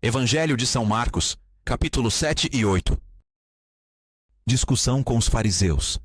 Evangelho de São Marcos, capítulos 7 e 8. Discussão com os fariseus.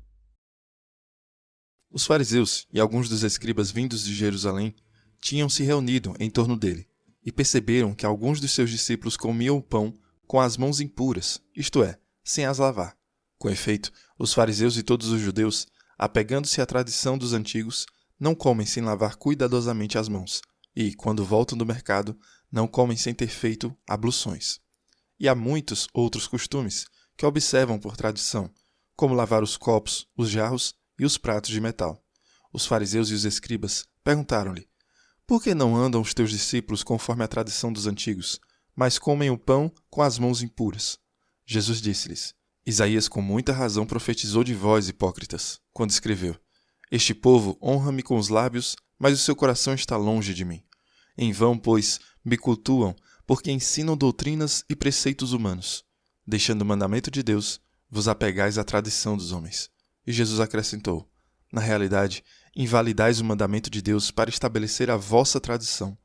Os fariseus e alguns dos escribas vindos de Jerusalém tinham se reunido em torno dele e perceberam que alguns dos seus discípulos comiam o pão com as mãos impuras, isto é, sem as lavar. Com efeito, os fariseus e todos os judeus, apegando-se à tradição dos antigos, não comem sem lavar cuidadosamente as mãos e, quando voltam do mercado, não comem sem ter feito abluções. E há muitos outros costumes que observam por tradição, como lavar os copos, os jarros e os pratos de metal. Os fariseus e os escribas perguntaram-lhe: por que não andam os teus discípulos conforme a tradição dos antigos, mas comem o pão com as mãos impuras? Jesus disse-lhes: Isaías com muita razão profetizou de vós, hipócritas, quando escreveu: este povo honra-me com os lábios, mas o seu coração está longe de mim. Em vão, pois, me cultuam, porque ensinam doutrinas e preceitos humanos. Deixando o mandamento de Deus, vos apegais à tradição dos homens. E Jesus acrescentou: na realidade, invalidais o mandamento de Deus para estabelecer a vossa tradição.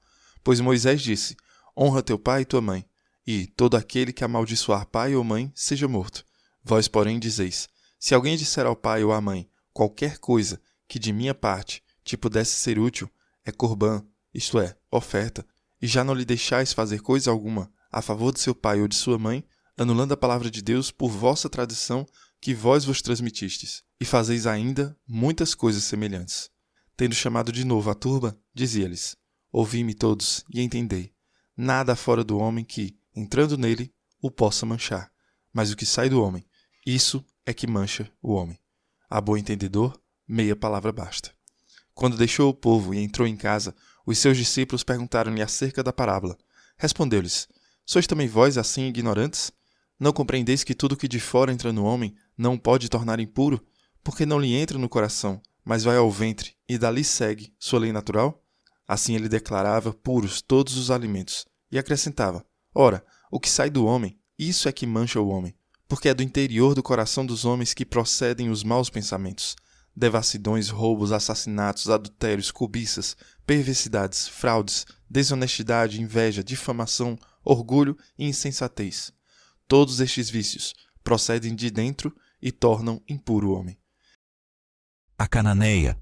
Pois Moisés disse: honra teu pai e tua mãe, e todo aquele que amaldiçoar pai ou mãe seja morto. Vós, porém, dizeis: se alguém disser ao pai ou à mãe qualquer coisa que de minha parte te pudesse ser útil, é corbã, isto é, oferta, e já não lhe deixais fazer coisa alguma a favor de seu pai ou de sua mãe, anulando a palavra de Deus por vossa tradição que vós vos transmitistes, e fazeis ainda muitas coisas semelhantes. Tendo chamado de novo a turba, dizia-lhes: ouvi-me todos e entendei. Nada há fora do homem que, entrando nele, o possa manchar, mas o que sai do homem, isso é que mancha o homem. A bom entendedor, meia palavra basta. Quando deixou o povo e entrou em casa, os seus discípulos perguntaram-lhe acerca da parábola. Respondeu-lhes: sois também vós assim ignorantes? Não compreendeis que tudo que de fora entra no homem não o pode tornar impuro, porque não lhe entra no coração, mas vai ao ventre e dali segue sua lei natural? Assim ele declarava puros todos os alimentos e acrescentava: ora, o que sai do homem, isso é que mancha o homem, porque é do interior do coração dos homens que procedem os maus pensamentos, devassidões, roubos, assassinatos, adultérios, cobiças, perversidades, fraudes, desonestidade, inveja, difamação, orgulho e insensatez. Todos estes vícios procedem de dentro e tornam impuro o homem. A cananeia.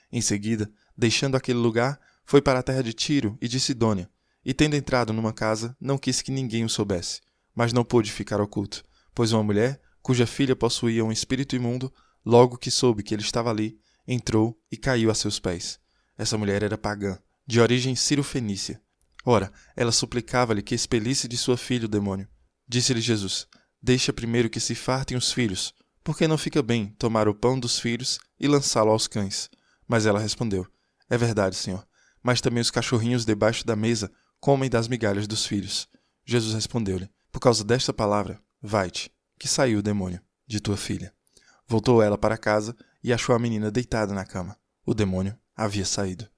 Em seguida, deixando aquele lugar, foi para a terra de Tiro e de Sidônia, e tendo entrado numa casa, não quis que ninguém o soubesse, mas não pôde ficar oculto, pois uma mulher, cuja filha possuía um espírito imundo, logo que soube que ele estava ali, entrou e caiu a seus pés. Essa mulher era pagã, de origem cirofenícia. Ora, ela suplicava-lhe que expelisse de sua filha o demônio. Disse-lhe Jesus: deixa primeiro que se fartem os filhos, porque não fica bem tomar o pão dos filhos e lançá-lo aos cães. Mas ela respondeu: é verdade, Senhor, mas também os cachorrinhos debaixo da mesa comem das migalhas dos filhos. Jesus respondeu-lhe: por causa desta palavra, vai-te, que saiu o demônio de tua filha. Voltou ela para casa e achou a menina deitada na cama. O demônio havia saído.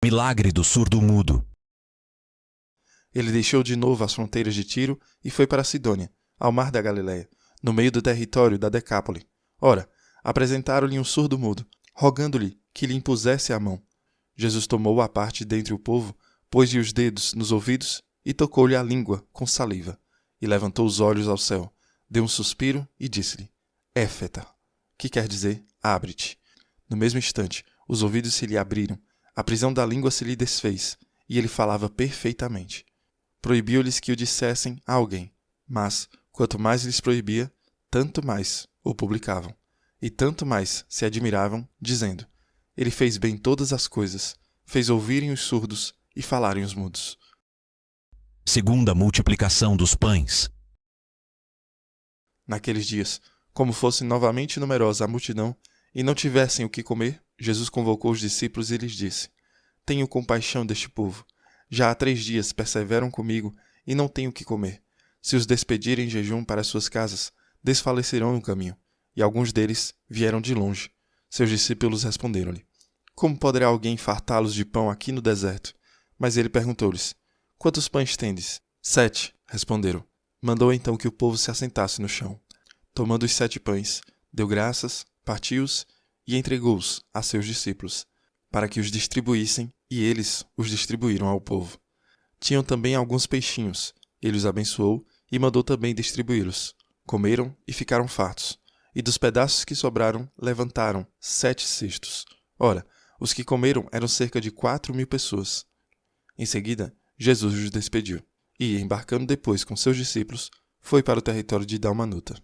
Milagre do surdo-mudo. Ele deixou de novo as fronteiras de Tiro e foi para Sidônia, ao mar da Galileia, no meio do território da Decápole. Ora, apresentaram-lhe um surdo-mudo, rogando-lhe que lhe impusesse a mão. Jesus tomou-o à parte dentre o povo, pôs-lhe os dedos nos ouvidos e tocou-lhe a língua com saliva. E levantou os olhos ao céu, deu um suspiro e disse-lhe: Éfeta, que quer dizer, abre-te. No mesmo instante, os ouvidos se lhe abriram, a prisão da língua se lhe desfez, e ele falava perfeitamente. Proibiu-lhes que o dissessem a alguém, mas, quanto mais lhes proibia, tanto mais o publicavam, e tanto mais se admiravam, dizendo: ele fez bem todas as coisas, fez ouvirem os surdos e falarem os mudos. Segunda multiplicação dos pães. Naqueles dias, como fosse novamente numerosa a multidão, e não tivessem o que comer, Jesus convocou os discípulos e lhes disse: tenho compaixão deste povo. Já há 3 dias perseveram comigo e não têm o que comer. Se os despedirem em jejum para suas casas, desfalecerão no caminho. E alguns deles vieram de longe. Seus discípulos responderam-lhe: como poderá alguém fartá-los de pão aqui no deserto? Mas ele perguntou-lhes: quantos pães tendes? 7, responderam. Mandou então que o povo se assentasse no chão. Tomando os 7 pães, deu graças, partiu-os e entregou-os a seus discípulos, para que os distribuíssem, e eles os distribuíram ao povo. Tinham também alguns peixinhos. Ele os abençoou e mandou também distribuí-los. Comeram e ficaram fartos. E dos pedaços que sobraram, levantaram 7 cestos. Ora, os que comeram eram cerca de 4.000 pessoas. Em seguida, Jesus os despediu. E, embarcando depois com seus discípulos, foi para o território de Dalmanuta.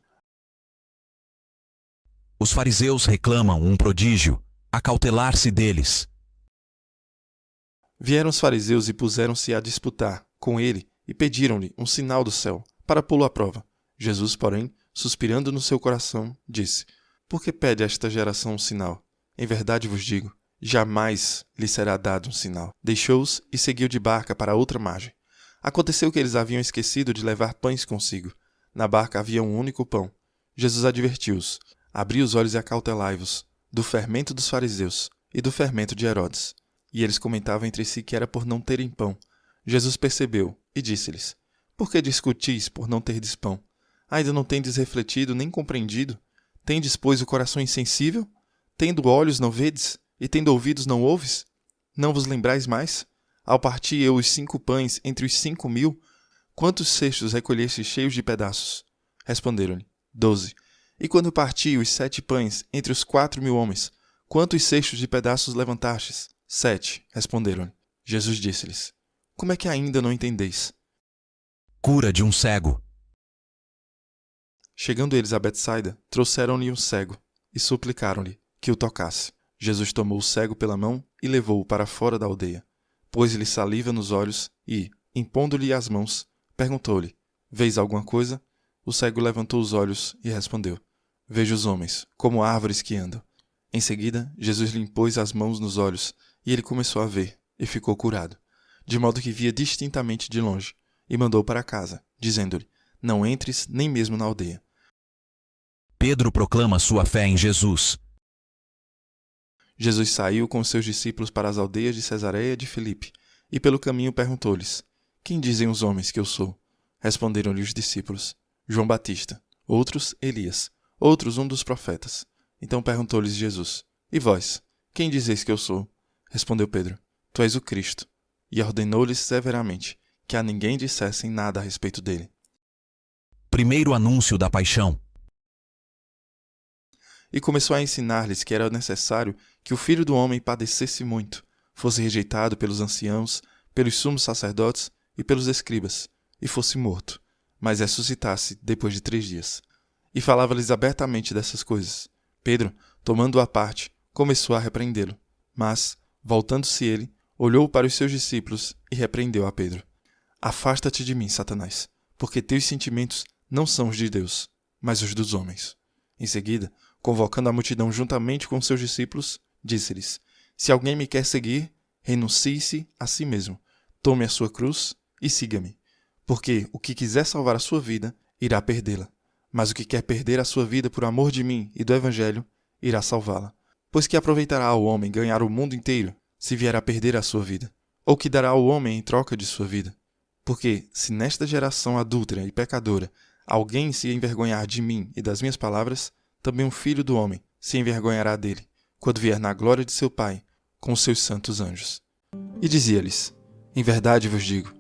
Os fariseus reclamam um prodígio, acautelar-se deles. Vieram os fariseus e puseram-se a disputar com ele e pediram-lhe um sinal do céu, para pô-lo à prova. Jesus, porém, suspirando no seu coração, disse: Por que pede esta geração um sinal? Em verdade vos digo, jamais lhe será dado um sinal. Deixou-os e seguiu de barca para outra margem. Aconteceu que eles haviam esquecido de levar pães consigo. Na barca havia um único pão. Jesus advertiu-os: Abri os olhos e acautelai-vos do fermento dos fariseus e do fermento de Herodes. E eles comentavam entre si que era por não terem pão. Jesus percebeu e disse-lhes: Por que discutis por não terdes pão? Ainda não tendes refletido nem compreendido? Tendes, pois, o coração insensível? Tendo olhos não vedes? E tendo ouvidos não ouves? Não vos lembrais mais? Ao partir eu os 5 pães entre os 5.000, quantos cestos recolhestes cheios de pedaços? Responderam-lhe: 12. E quando parti os 7 pães entre os 4.000 homens, quantos cestos de pedaços levantastes? 7. Responderam-lhe. Jesus disse-lhes: Como é que ainda não entendeis? Cura de um cego. Chegando eles a Betsaida, trouxeram-lhe um cego e suplicaram-lhe que o tocasse. Jesus tomou o cego pela mão e levou-o para fora da aldeia. Pôs-lhe saliva nos olhos e, impondo-lhe as mãos, perguntou-lhe: Vês alguma coisa? O cego levantou os olhos e respondeu: Vejo os homens, como árvores que andam. Em seguida, Jesus lhe impôs as mãos nos olhos e ele começou a ver e ficou curado, de modo que via distintamente de longe, e mandou para casa, dizendo-lhe: Não entres nem mesmo na aldeia. Pedro proclama sua fé em Jesus. Jesus saiu com seus discípulos para as aldeias de Cesareia de Filipe, e pelo caminho perguntou-lhes: Quem dizem os homens que eu sou? Responderam-lhe os discípulos: João Batista, outros Elias, outros um dos profetas. Então perguntou-lhes Jesus: E vós, quem dizeis que eu sou? Respondeu Pedro: Tu és o Cristo. E ordenou-lhes severamente que a ninguém dissessem nada a respeito dele. Primeiro anúncio da paixão. E começou a ensinar-lhes que era necessário que o Filho do Homem padecesse muito, fosse rejeitado pelos anciãos, pelos sumos sacerdotes e pelos escribas, e fosse morto, mas ressuscitasse depois de 3 dias. E falava-lhes abertamente dessas coisas. Pedro, tomando-o à parte, começou a repreendê-lo. Mas, voltando-se ele, olhou para os seus discípulos e repreendeu a Pedro: Afasta-te de mim, Satanás, porque teus sentimentos não são os de Deus, mas os dos homens. Em seguida, convocando a multidão juntamente com seus discípulos, disse-lhes: Se alguém me quer seguir, renuncie-se a si mesmo, tome a sua cruz e siga-me. Porque o que quiser salvar a sua vida, irá perdê-la. Mas o que quer perder a sua vida por amor de mim e do Evangelho, irá salvá-la. Pois que aproveitará ao homem ganhar o mundo inteiro, se vier a perder a sua vida? Ou que dará ao homem em troca de sua vida? Porque, se nesta geração adúltera e pecadora, alguém se envergonhar de mim e das minhas palavras, também o Filho do Homem se envergonhará dele, quando vier na glória de seu Pai, com os seus santos anjos. E dizia-lhes: Em verdade vos digo,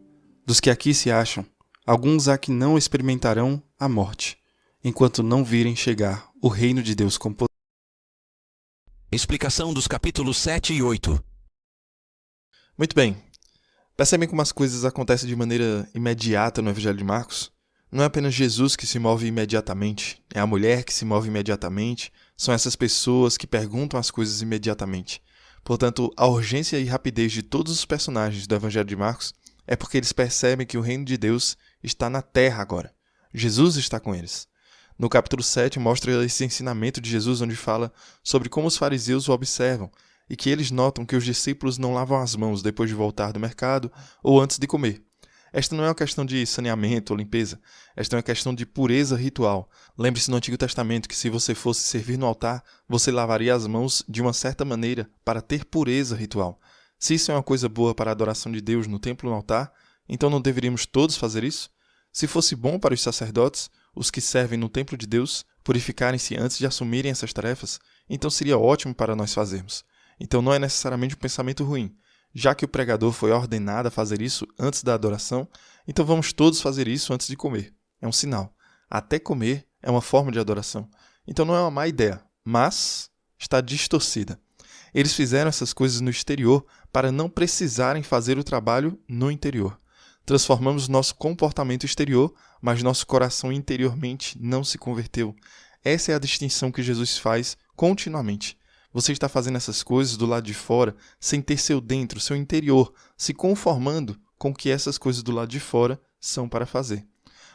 dos que aqui se acham, alguns há que não experimentarão a morte, enquanto não virem chegar o reino de Deus com poder. Explicação dos capítulos 7 e 8. Muito bem. Percebem como as coisas acontecem de maneira imediata no Evangelho de Marcos? Não é apenas Jesus que se move imediatamente, é a mulher que se move imediatamente, são essas pessoas que perguntam as coisas imediatamente. Portanto, a urgência e rapidez de todos os personagens do Evangelho de Marcos é porque eles percebem que o reino de Deus está na terra agora. Jesus está com eles. No capítulo 7 mostra esse ensinamento de Jesus, onde fala sobre como os fariseus o observam e que eles notam que os discípulos não lavam as mãos depois de voltar do mercado ou antes de comer. Esta não é uma questão de saneamento ou limpeza, esta é uma questão de pureza ritual. Lembre-se no Antigo Testamento que se você fosse servir no altar, você lavaria as mãos de uma certa maneira para ter pureza ritual. Se isso é uma coisa boa para a adoração de Deus no templo e no altar, então não deveríamos todos fazer isso? Se fosse bom para os sacerdotes, os que servem no templo de Deus, purificarem-se antes de assumirem essas tarefas, então seria ótimo para nós fazermos. Então não é necessariamente um pensamento ruim. Já que o pregador foi ordenado a fazer isso antes da adoração, então vamos todos fazer isso antes de comer. É um sinal. Até comer é uma forma de adoração. Então não é uma má ideia, mas está distorcida. Eles fizeram essas coisas no exterior para não precisarem fazer o trabalho no interior. Transformamos nosso comportamento exterior, mas nosso coração interiormente não se converteu. Essa é a distinção que Jesus faz continuamente. Você está fazendo essas coisas do lado de fora sem ter seu dentro, seu interior, se conformando com o que essas coisas do lado de fora são para fazer.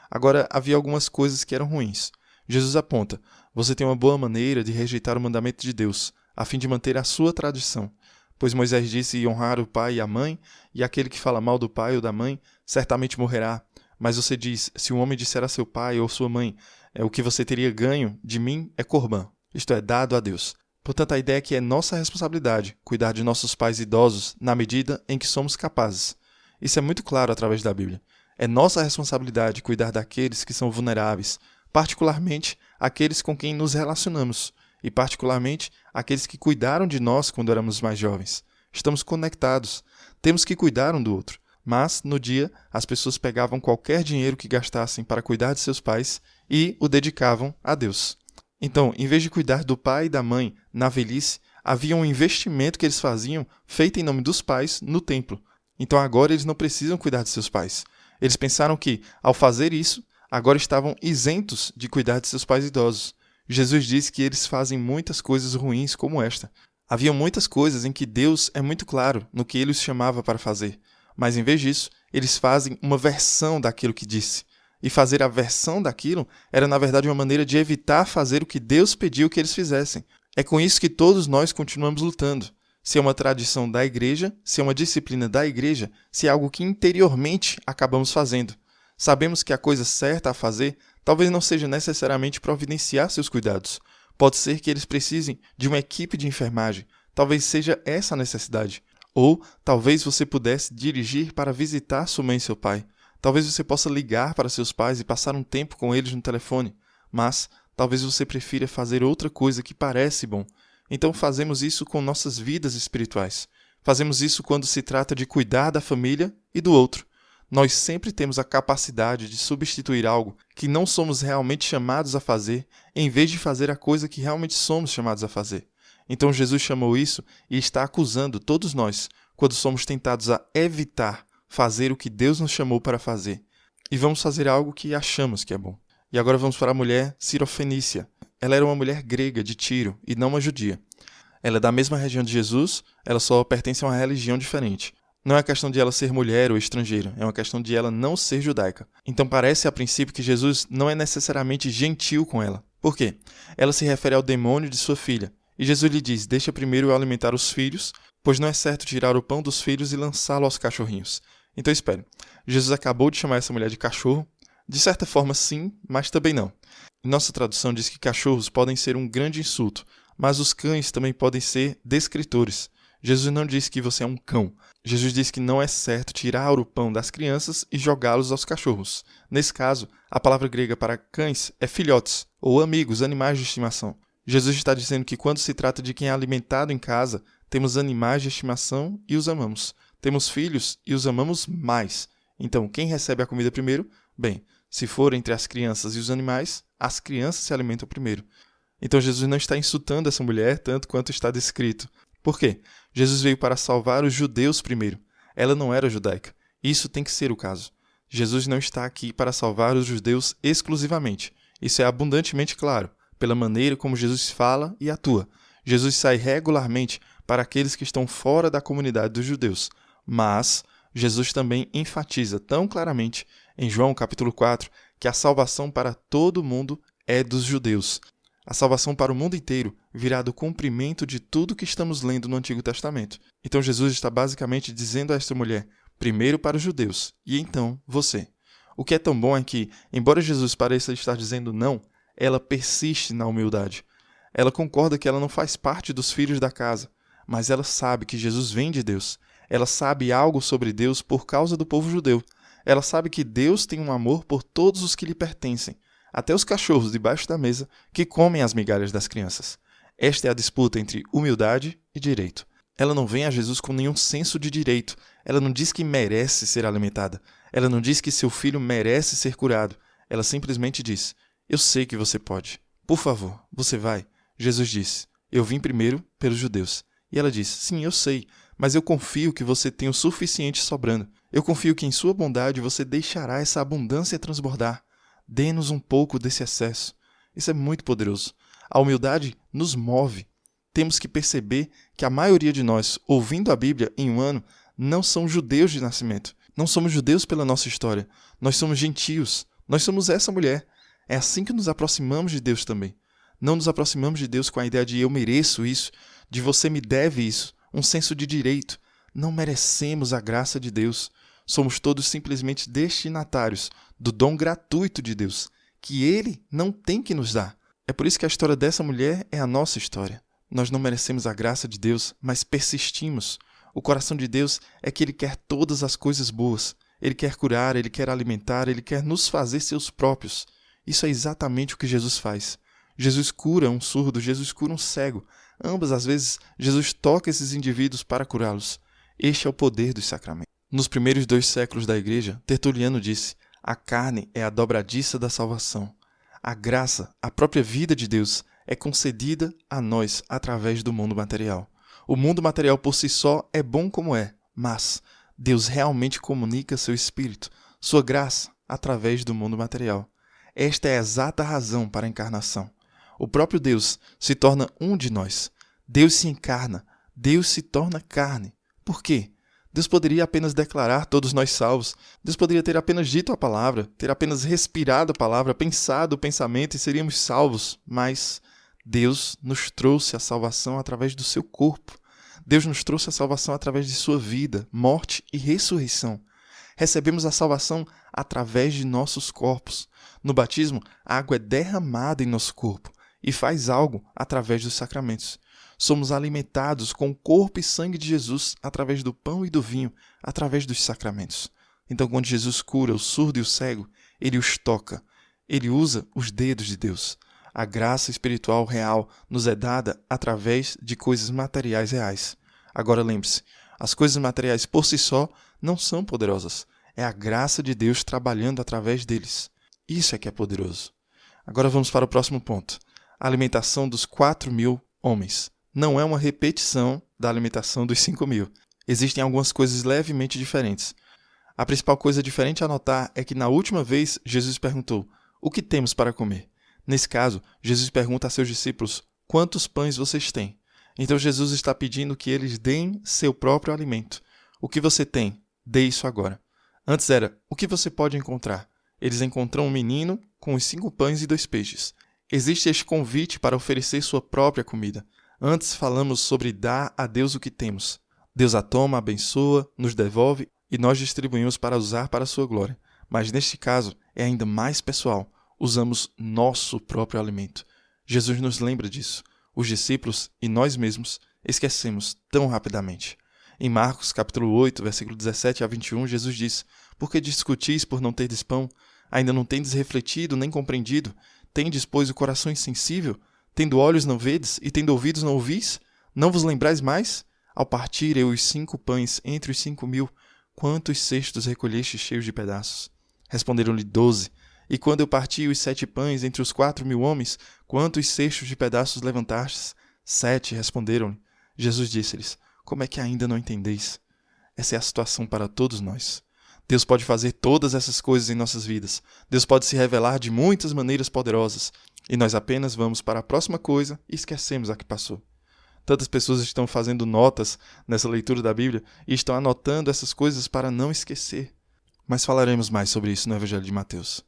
Agora, havia algumas coisas que eram ruins. Jesus aponta: você tem uma boa maneira de rejeitar o mandamento de Deus, a fim de manter a sua tradição. Pois Moisés disse honrar o pai e a mãe, e aquele que fala mal do pai ou da mãe certamente morrerá. Mas você diz: se um homem disser a seu pai ou sua mãe, o que você teria ganho de mim é corbã, isto é, dado a Deus. Portanto, a ideia é que é nossa responsabilidade cuidar de nossos pais idosos na medida em que somos capazes. Isso é muito claro através da Bíblia. É nossa responsabilidade cuidar daqueles que são vulneráveis, particularmente aqueles com quem nos relacionamos, e particularmente aqueles que cuidaram de nós quando éramos mais jovens. Estamos conectados, temos que cuidar um do outro. Mas, no dia, as pessoas pegavam qualquer dinheiro que gastassem para cuidar de seus pais e o dedicavam a Deus. Então, em vez de cuidar do pai e da mãe na velhice, havia um investimento que eles faziam feito em nome dos pais no templo. Então agora eles não precisam cuidar de seus pais. Eles pensaram que, ao fazer isso, agora estavam isentos de cuidar de seus pais idosos. Jesus disse que eles fazem muitas coisas ruins como esta. Havia muitas coisas em que Deus é muito claro no que ele os chamava para fazer. Mas em vez disso, eles fazem uma versão daquilo que disse. E fazer a versão daquilo era, na verdade, uma maneira de evitar fazer o que Deus pediu que eles fizessem. É com isso que todos nós continuamos lutando. Se é uma tradição da igreja, se é uma disciplina da igreja, se é algo que interiormente acabamos fazendo. Sabemos que a coisa certa a fazer talvez não seja necessariamente providenciar seus cuidados. Pode ser que eles precisem de uma equipe de enfermagem. Talvez seja essa a necessidade. Ou talvez você pudesse dirigir para visitar sua mãe e seu pai. Talvez você possa ligar para seus pais e passar um tempo com eles no telefone. Mas talvez você prefira fazer outra coisa que parece bom. Então fazemos isso com nossas vidas espirituais. Fazemos isso quando se trata de cuidar da família e do outro. Nós sempre temos a capacidade de substituir algo que não somos realmente chamados a fazer, em vez de fazer a coisa que realmente somos chamados a fazer. Então Jesus chamou isso e está acusando todos nós quando somos tentados a evitar fazer o que Deus nos chamou para fazer. E vamos fazer algo que achamos que é bom. E agora vamos para a mulher Sirofenícia. Ela era uma mulher grega de Tiro e não uma judia. Ela é da mesma região de Jesus, ela só pertence a uma religião diferente. Não é questão de ela ser mulher ou estrangeira, é uma questão de ela não ser judaica. Então parece a princípio que Jesus não é necessariamente gentil com ela. Por quê? Ela se refere ao demônio de sua filha. E Jesus lhe diz: deixa primeiro eu alimentar os filhos, pois não é certo tirar o pão dos filhos e lançá-lo aos cachorrinhos. Então espere, Jesus acabou de chamar essa mulher de cachorro? De certa forma sim, mas também não. Nossa tradução diz que cachorros podem ser um grande insulto, mas os cães também podem ser descritores. Jesus não disse que você é um cão. Jesus disse que não é certo tirar o pão das crianças e jogá-los aos cachorros. Nesse caso, a palavra grega para cães é filhotes, ou amigos, animais de estimação. Jesus está dizendo que quando se trata de quem é alimentado em casa, temos animais de estimação e os amamos. Temos filhos e os amamos mais. Então, quem recebe a comida primeiro? Bem, se for entre as crianças e os animais, as crianças se alimentam primeiro. Então Jesus não está insultando essa mulher tanto quanto está descrito. Por quê? Jesus veio para salvar os judeus primeiro. Ela não era judaica. Isso tem que ser o caso. Jesus não está aqui para salvar os judeus exclusivamente. Isso é abundantemente claro, pela maneira como Jesus fala e atua. Jesus sai regularmente para aqueles que estão fora da comunidade dos judeus. Mas Jesus também enfatiza tão claramente em João capítulo 4 que a salvação para todo mundo é dos judeus. A salvação para o mundo inteiro virá do cumprimento de tudo que estamos lendo no Antigo Testamento. Então Jesus está basicamente dizendo a esta mulher, primeiro para os judeus, e então você. O que é tão bom é que, embora Jesus pareça estar dizendo não, ela persiste na humildade. Ela concorda que ela não faz parte dos filhos da casa, mas ela sabe que Jesus vem de Deus. Ela sabe algo sobre Deus por causa do povo judeu. Ela sabe que Deus tem um amor por todos os que lhe pertencem, até os cachorros debaixo da mesa que comem as migalhas das crianças. Esta é a disputa entre humildade e direito. Ela não vem a Jesus com nenhum senso de direito. Ela não diz que merece ser alimentada. Ela não diz que seu filho merece ser curado. Ela simplesmente diz: eu sei que você pode. Por favor, você vai. Jesus disse: eu vim primeiro pelos judeus. E ela disse: sim, eu sei, mas eu confio que você tem o suficiente sobrando. Eu confio que em sua bondade você deixará essa abundância transbordar. Dê-nos um pouco desse excesso. Isso é muito poderoso. A humildade nos move. Temos que perceber que a maioria de nós, ouvindo a Bíblia em um ano, não são judeus de nascimento. Não somos judeus pela nossa história. Nós somos gentios. Nós somos essa mulher. É assim que nos aproximamos de Deus também. Não nos aproximamos de Deus com a ideia de eu mereço isso, de você me deve isso, um senso de direito. Não merecemos a graça de Deus. Somos todos simplesmente destinatários do dom gratuito de Deus, que Ele não tem que nos dar. É por isso que a história dessa mulher é a nossa história. Nós não merecemos a graça de Deus, mas persistimos. O coração de Deus é que Ele quer todas as coisas boas. Ele quer curar, Ele quer alimentar, Ele quer nos fazer seus próprios. Isso é exatamente o que Jesus faz. Jesus cura um surdo, Jesus cura um cego. Ambas as vezes, Jesus toca esses indivíduos para curá-los. Este é o poder dos sacramentos. Nos primeiros 2 séculos da Igreja, Tertuliano disse: a carne é a dobradiça da salvação. A graça, a própria vida de Deus, é concedida a nós através do mundo material. O mundo material por si só é bom como é, mas Deus realmente comunica seu Espírito, sua graça, através do mundo material. Esta é a exata razão para a encarnação. O próprio Deus se torna um de nós. Deus se encarna, Deus se torna carne. Por quê? Deus poderia apenas declarar todos nós salvos. Deus poderia ter apenas dito a palavra, ter apenas respirado a palavra, pensado o pensamento e seríamos salvos. Mas Deus nos trouxe a salvação através do seu corpo. Deus nos trouxe a salvação através de sua vida, morte e ressurreição. Recebemos a salvação através de nossos corpos. No batismo, a água é derramada em nosso corpo e faz algo através dos sacramentos. Somos alimentados com o corpo e sangue de Jesus através do pão e do vinho, através dos sacramentos. Então, quando Jesus cura o surdo e o cego, Ele os toca. Ele usa os dedos de Deus. A graça espiritual real nos é dada através de coisas materiais reais. Agora lembre-se, as coisas materiais por si só não são poderosas. É a graça de Deus trabalhando através deles. Isso é que é poderoso. Agora vamos para o próximo ponto. A alimentação dos 4.000 homens. Não é uma repetição da alimentação dos 5.000. Existem algumas coisas levemente diferentes. A principal coisa diferente a notar é que na última vez Jesus perguntou: o que temos para comer? Nesse caso, Jesus pergunta a seus discípulos: quantos pães vocês têm? Então Jesus está pedindo que eles deem seu próprio alimento. O que você tem? Dê isso agora. Antes era: o que você pode encontrar? Eles encontram um menino com os 5 pães e 2 peixes. Existe este convite para oferecer sua própria comida. Antes falamos sobre dar a Deus o que temos. Deus a toma, abençoa, nos devolve e nós distribuímos para usar para a sua glória. Mas neste caso é ainda mais pessoal. Usamos nosso próprio alimento. Jesus nos lembra disso. Os discípulos e nós mesmos esquecemos tão rapidamente. Em Marcos capítulo 8, versículo 17 a 21, Jesus diz: por que discutis por não terdes pão? Ainda não tendes refletido nem compreendido? Tendes, pois, o coração insensível? Tendo olhos não vedes, e tendo ouvidos não ouvis? Não vos lembrais mais? Ao partir eu os 5 pães entre os 5.000, quantos cestos recolheste cheios de pedaços? Responderam-lhe 12. E quando eu parti os 7 pães entre os 4.000 homens, quantos cestos de pedaços levantastes? 7, responderam-lhe. Jesus disse-lhes: como é que ainda não entendeis? Essa é a situação para todos nós. Deus pode fazer todas essas coisas em nossas vidas. Deus pode se revelar de muitas maneiras poderosas. E nós apenas vamos para a próxima coisa e esquecemos a que passou. Tantas pessoas estão fazendo notas nessa leitura da Bíblia e estão anotando essas coisas para não esquecer. Mas falaremos mais sobre isso no Evangelho de Mateus.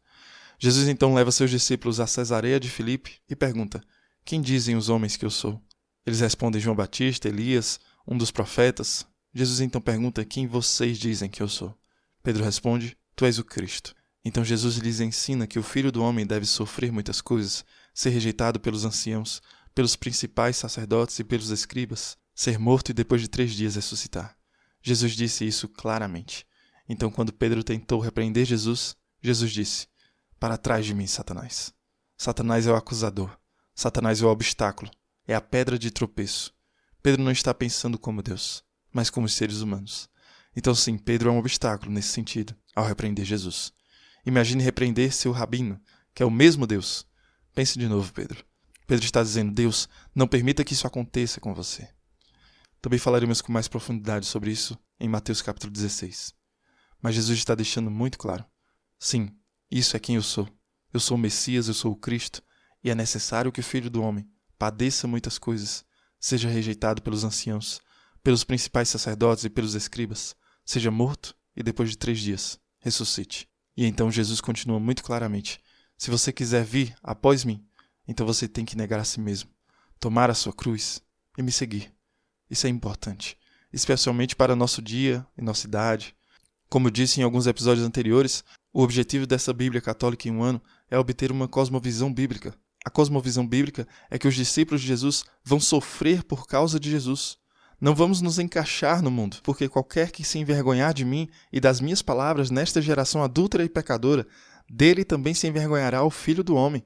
Jesus então leva seus discípulos a Cesareia de Filipe e pergunta: quem dizem os homens que eu sou? Eles respondem: João Batista, Elias, um dos profetas. Jesus então pergunta: quem vocês dizem que eu sou? Pedro responde: tu és o Cristo. Então Jesus lhes ensina que o Filho do Homem deve sofrer muitas coisas, ser rejeitado pelos anciãos, pelos principais sacerdotes e pelos escribas, ser morto e depois de 3 dias ressuscitar. Jesus disse isso claramente. Então, quando Pedro tentou repreender Jesus, Jesus disse: para trás de mim, Satanás. Satanás é o acusador. Satanás é o obstáculo. É a pedra de tropeço. Pedro não está pensando como Deus, mas como os seres humanos. Então sim, Pedro é um obstáculo nesse sentido, ao repreender Jesus. Imagine repreender seu rabino, que é o mesmo Deus. Pense de novo, Pedro. Pedro está dizendo: Deus, não permita que isso aconteça com você. Também falaremos com mais profundidade sobre isso em Mateus capítulo 16. Mas Jesus está deixando muito claro: sim, isso é quem eu sou. Eu sou o Messias, eu sou o Cristo, e é necessário que o Filho do Homem padeça muitas coisas, seja rejeitado pelos anciãos, pelos principais sacerdotes e pelos escribas, seja morto e depois de 3 dias ressuscite. E então Jesus continua muito claramente: se você quiser vir após mim, então você tem que negar a si mesmo, tomar a sua cruz e me seguir. Isso é importante, especialmente para nosso dia e nossa idade. Como disse em alguns episódios anteriores, o objetivo dessa Bíblia Católica em um ano é obter uma cosmovisão bíblica. A cosmovisão bíblica é que os discípulos de Jesus vão sofrer por causa de Jesus. Não vamos nos encaixar no mundo, porque qualquer que se envergonhar de mim e das minhas palavras nesta geração adúltera e pecadora, dele também se envergonhará o Filho do Homem.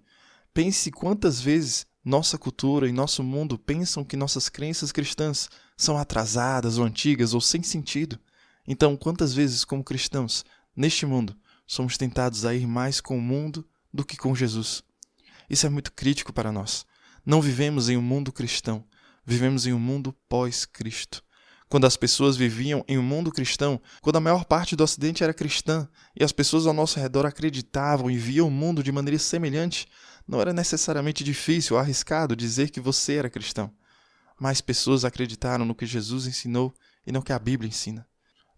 Pense quantas vezes nossa cultura e nosso mundo pensam que nossas crenças cristãs são atrasadas ou antigas ou sem sentido. Então, quantas vezes, como cristãos, neste mundo, somos tentados a ir mais com o mundo do que com Jesus? Isso é muito crítico para nós. Não vivemos em um mundo cristão, vivemos em um mundo pós-Cristo. Quando as pessoas viviam em um mundo cristão, quando a maior parte do Ocidente era cristã e as pessoas ao nosso redor acreditavam e viam o mundo de maneira semelhante, não era necessariamente difícil ou arriscado dizer que você era cristão. Mais pessoas acreditaram no que Jesus ensinou e no que a Bíblia ensina.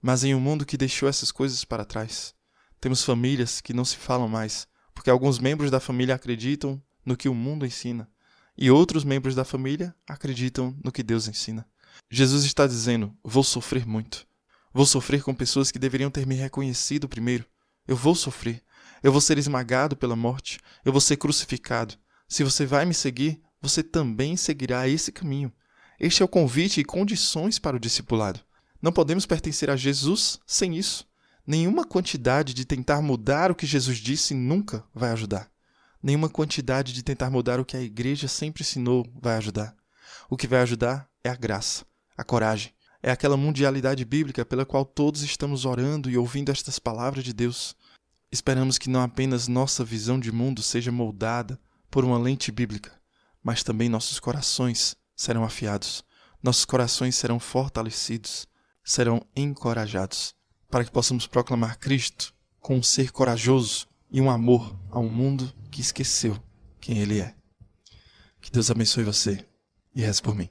Mas em um mundo que deixou essas coisas para trás, temos famílias que não se falam mais, porque alguns membros da família acreditam no que o mundo ensina e outros membros da família acreditam no que Deus ensina. Jesus está dizendo: vou sofrer muito. Vou sofrer com pessoas que deveriam ter me reconhecido primeiro. Eu vou sofrer. Eu vou ser esmagado pela morte. Eu vou ser crucificado. Se você vai me seguir, você também seguirá esse caminho. Este é o convite e condições para o discipulado. Não podemos pertencer a Jesus sem isso. Nenhuma quantidade de tentar mudar o que Jesus disse nunca vai ajudar. Nenhuma quantidade de tentar mudar o que a igreja sempre ensinou vai ajudar. O que vai ajudar é a graça, a coragem. É aquela mundialidade bíblica pela qual todos estamos orando e ouvindo estas palavras de Deus. Esperamos que não apenas nossa visão de mundo seja moldada por uma lente bíblica, mas também nossos corações serão afiados. Nossos corações serão fortalecidos, serão encorajados, para que possamos proclamar Cristo com um ser corajoso e um amor a um mundo que esqueceu quem Ele é. Que Deus abençoe você e reze por mim.